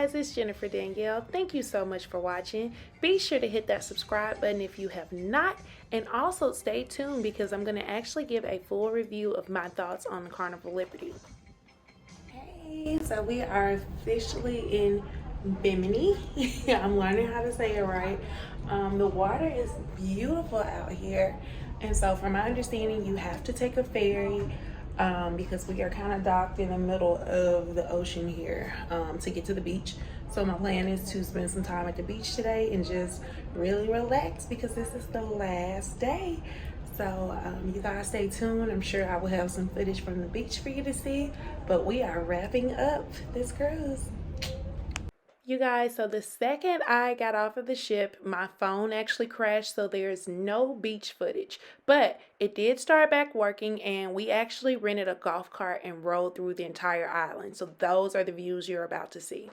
guys, it's Jennifer Danielle. Thank you so much for watching. Be sure to hit that subscribe button if you have not, and also stay tuned because I'm going to actually give a full review of my thoughts on the Carnival Liberty. Hey, so we are officially in Bimini. I'm learning how to say it right. The water is beautiful out here, and so from my understanding, you have to take a ferry because we are kind of docked in the middle of the ocean here to get to the beach. So my plan is to spend some time at the beach today and just really relax because this is the last day. So you guys stay tuned. I'm sure I will have some footage from the beach for you to see, but we are wrapping up this cruise. You guys, so the second I got off of the ship, my phone actually crashed, so there's no beach footage. But it did start back working, and we actually rented a golf cart and rode through the entire island. So those are the views you're about to see.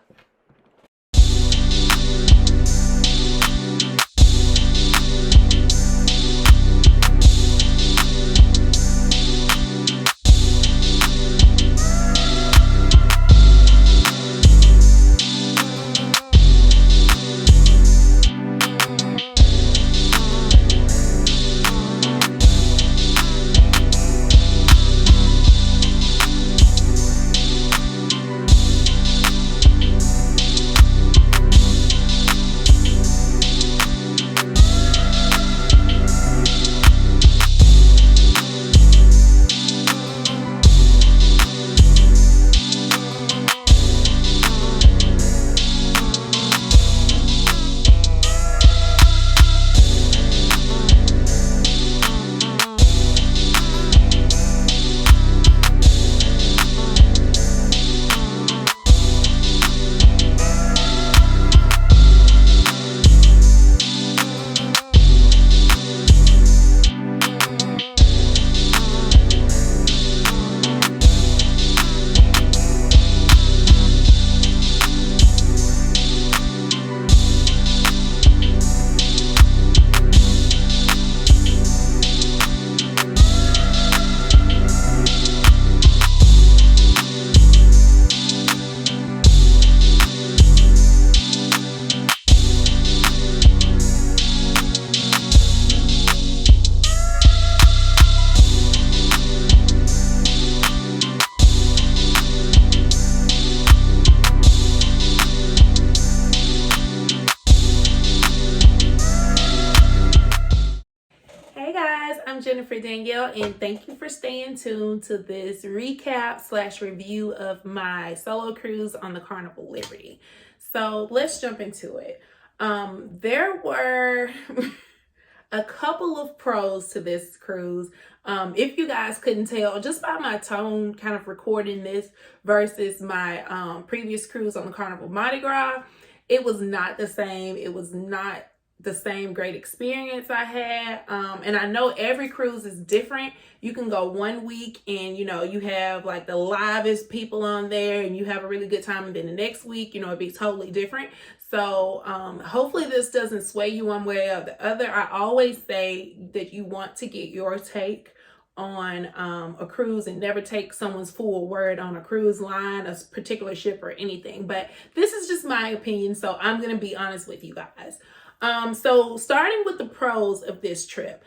I'm Jennifer Danielle, and thank you for staying tuned to this recap / review of my solo cruise on the Carnival Liberty. So let's jump into it. There were a couple of pros to this cruise. If you guys couldn't tell just by my tone kind of recording this versus my previous cruise on the Carnival Mardi Gras, it was not the same. It was not the same great experience I had. And I know every cruise is different. You can go 1 week and, you know, you have like the livest people on there and you have a really good time. And then the next week, you know, it'd be totally different. So hopefully this doesn't sway you one way or the other. I always say that you want to get your take on a cruise and never take someone's full word on a cruise line, a particular ship or anything. But this is just my opinion. So I'm going to be honest with you guys. So starting with the pros of this trip.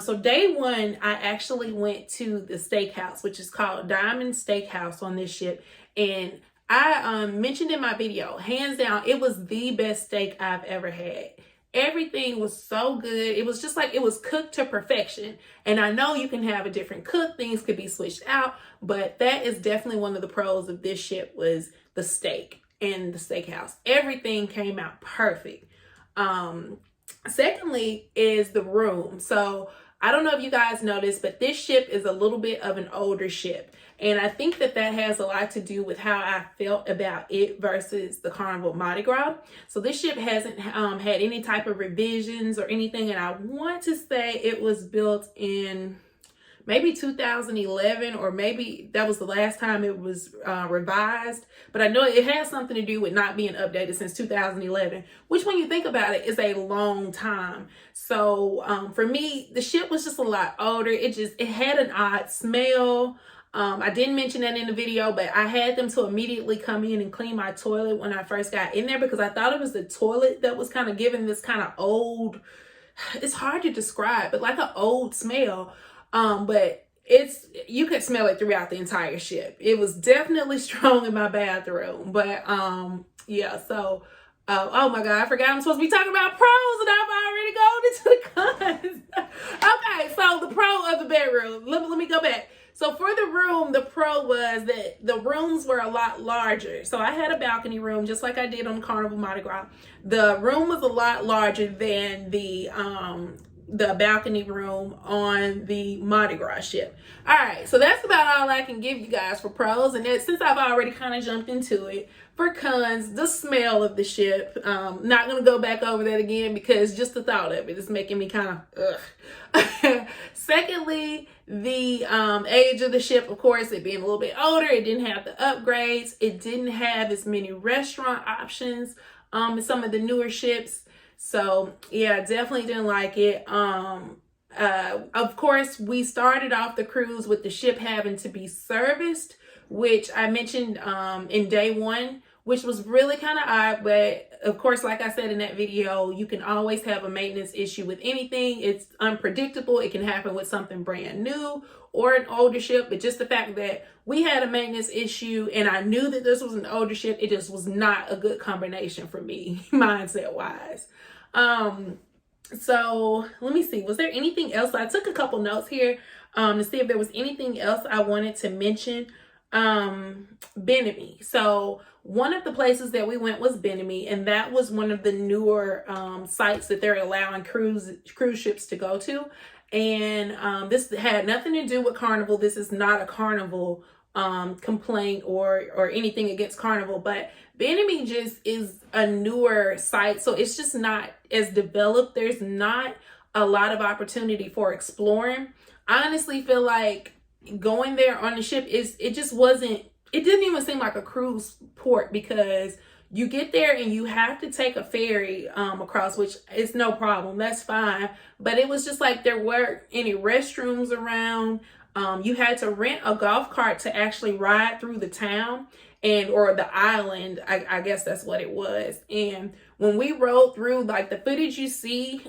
So day one, I actually went to the steakhouse, which is called Diamond Steakhouse on this ship. And I mentioned in my video, hands down, it was the best steak I've ever had. Everything was so good. It was just like it was cooked to perfection. And I know you can have a different cook. Things could be switched out. But that is definitely one of the pros of this ship was the steak and the steakhouse. Everything came out perfect. Secondly is the room. So I don't know if you guys noticed, but this ship is a little bit of an older ship. And I think that that has a lot to do with how I felt about it versus the Carnival Mardi Gras. So this ship hasn't had any type of revisions or anything. And I want to say it was built in maybe 2011, or maybe that was the last time it was revised. But I know it has something to do with not being updated since 2011, which when you think about it is a long time. So for me, the ship was just a lot older. It had an odd smell. I didn't mention that in the video, but I had them to immediately come in and clean my toilet when I first got in there, because I thought it was the toilet that was kind of giving this kind of old, it's hard to describe, but like an old smell. But you could smell it throughout the entire ship. It was definitely strong in my bathroom. But yeah, so oh my God, I forgot I'm supposed to be talking about pros and I've already gone into the cons. Okay, so the pro of the bedroom. Let me go back. So for the room, the pro was that the rooms were a lot larger. So I had a balcony room, just like I did on Carnival Mardi Gras. The room was a lot larger than the balcony room on the Mardi Gras ship. All right, so that's about all I can give you guys for pros. And that, since I've already kind of jumped into it, for cons, the smell of the ship. Not gonna go back over that again, because just the thought of it is making me kind of ugh. Secondly, the age of the ship, of course, it being a little bit older, it didn't have the upgrades, it didn't have as many restaurant options as some of the newer ships. So yeah, definitely didn't like it. Of course, we started off the cruise with the ship having to be serviced, which I mentioned in day one, which was really kind of odd. But of course, like I said in that video, you can always have a maintenance issue with anything. It's unpredictable. It can happen with something brand new or an older ship. But just the fact that we had a maintenance issue and I knew that this was an older ship, it just was not a good combination for me, mindset wise. So let me see, was there anything else? I took a couple notes here to see if there was anything else I wanted to mention. Bimini. So one of the places that we went was Bimini, and that was one of the newer sites that they're allowing cruise ships to go to. And this had nothing to do with Carnival. This is not a Carnival complaint or anything against Carnival, but Bimini just is a newer site, so it's just not as developed. There's not a lot of opportunity for exploring. I honestly feel like going there on the ship it didn't even seem like a cruise port, because you get there and you have to take a ferry across, which is no problem, that's fine, but it was just like there weren't any restrooms around. You had to rent a golf cart to actually ride through the town or the island. I guess that's what it was. And when we rode through, like the footage you see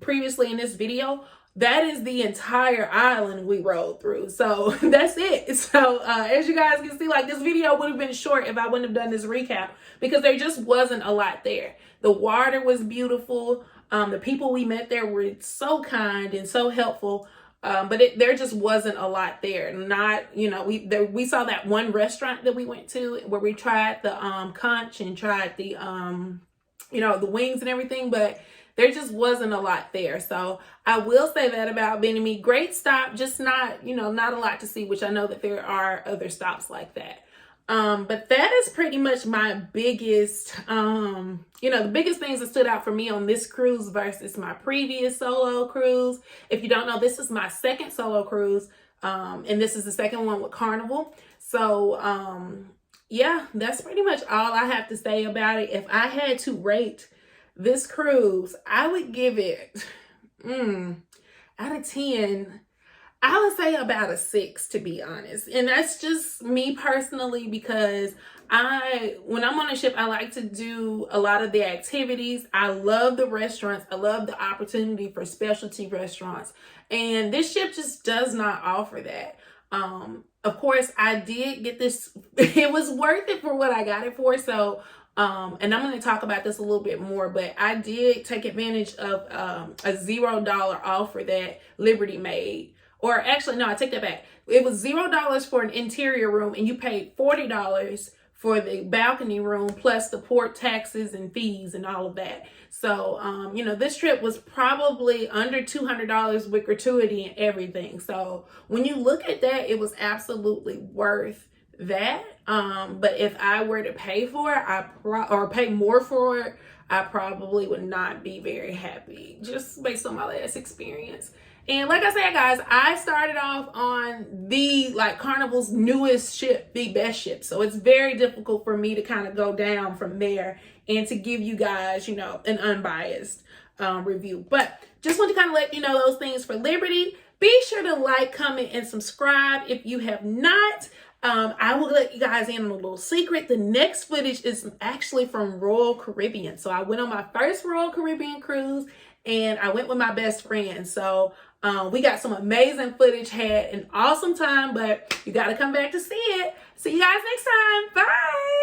previously in this video, that is the entire island we rode through. So that's it. So as you guys can see, like this video would have been short if I wouldn't have done this recap, because there just wasn't a lot there. The water was beautiful. The people we met there were so kind and so helpful. But there just wasn't a lot there. Not, we saw that one restaurant that we went to where we tried the conch and tried the the wings and everything, but there just wasn't a lot there. So I will say that about Bimini. Great stop, just not, not a lot to see, which I know that there are other stops like that. But that is pretty much my biggest, the biggest things that stood out for me on this cruise versus my previous solo cruise. If you don't know, this is my second solo cruise, and this is the second one with Carnival. So, yeah, that's pretty much all I have to say about it. If I had to rate this cruise, I would give it, out of 10, I would say about a 6, to be honest. And that's just me personally, because when I'm on a ship, I like to do a lot of the activities. I love the restaurants. I love the opportunity for specialty restaurants. And this ship just does not offer that. Of course, I did get this. It was worth it for what I got it for. So, and I'm going to talk about this a little bit more, but I did take advantage of a $0 offer that Liberty made. Or actually, no, I take that back. It was $0 for an interior room, and you paid $40 for the balcony room, plus the port taxes and fees and all of that. So, this trip was probably under $200 with gratuity and everything. So when you look at that, it was absolutely worth that. But if I were to pay for it, or pay more for it, I probably would not be very happy, just based on my last experience. And like I said, guys, I started off on Carnival's newest ship, the best ship. So it's very difficult for me to kind of go down from there and to give you guys, an unbiased review. But just want to kind of let you know those things for Liberty. Be sure to like, comment, and subscribe if you have not. I will let you guys in on a little secret. The next footage is actually from Royal Caribbean. So I went on my first Royal Caribbean cruise, and I went with my best friend. So we got some amazing footage, had an awesome time, but you got to come back to see it. See you guys next time. Bye.